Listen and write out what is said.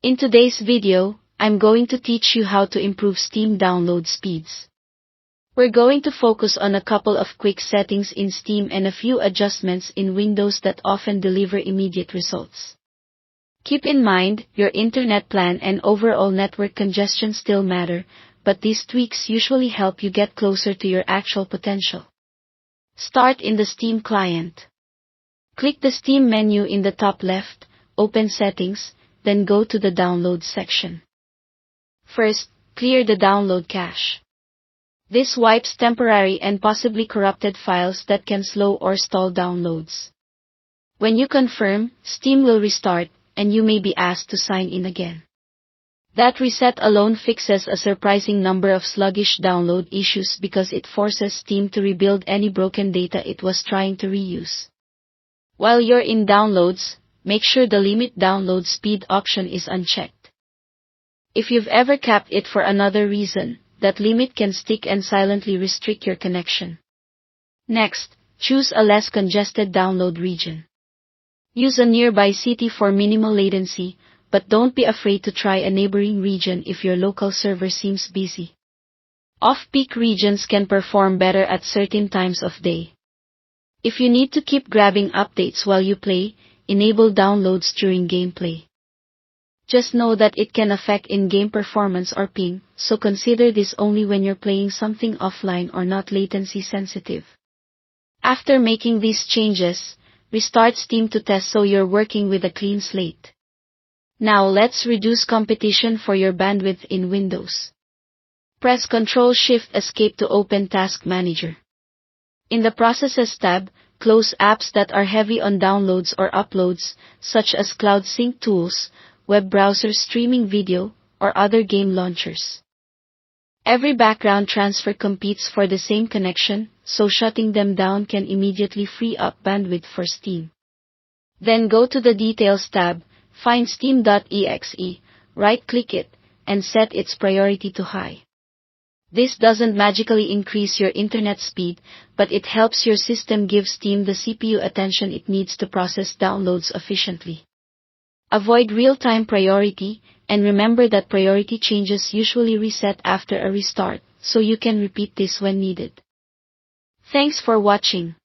In today's video, I'm going to teach you how to improve Steam download speeds. We're going to focus on a couple of quick settings in Steam and a few adjustments in Windows that often deliver immediate results. Keep in mind, your internet plan and overall network congestion still matter, but these tweaks usually help you get closer to your actual potential. Start in the Steam client. Click the Steam menu in the top left, open Settings, then go to the Downloads section. First, clear the download cache. This wipes temporary and possibly corrupted files that can slow or stall downloads. When you confirm, Steam will restart, and you may be asked to sign in again. That reset alone fixes a surprising number of sluggish download issues because it forces Steam to rebuild any broken data it was trying to reuse. While you're in Downloads, make sure the Limit Download Speed option is unchecked. If you've ever capped it for another reason, that limit can stick and silently restrict your connection. Next, choose a less congested download region. Use a nearby city for minimal latency, but don't be afraid to try a neighboring region if your local server seems busy. Off-peak regions can perform better at certain times of day. If you need to keep grabbing updates while you play, enable downloads during gameplay. Just know that it can affect in-game performance or ping, so consider this only when you're playing something offline or not latency sensitive. After making these changes, restart Steam to test so you're working with a clean slate. Now let's reduce competition for your bandwidth in Windows. Press Ctrl-Shift-Escape to open Task Manager. In the Processes tab, close apps that are heavy on downloads or uploads, such as Cloud Sync tools, web browser streaming video, or other game launchers. Every background transfer competes for the same connection, so shutting them down can immediately free up bandwidth for Steam. Then go to the Details tab, find Steam.exe, right-click it, and set its priority to high. This doesn't magically increase your internet speed, but it helps your system give Steam the CPU attention it needs to process downloads efficiently. Avoid real-time priority, and remember that priority changes usually reset after a restart, so you can repeat this when needed. Thanks for watching.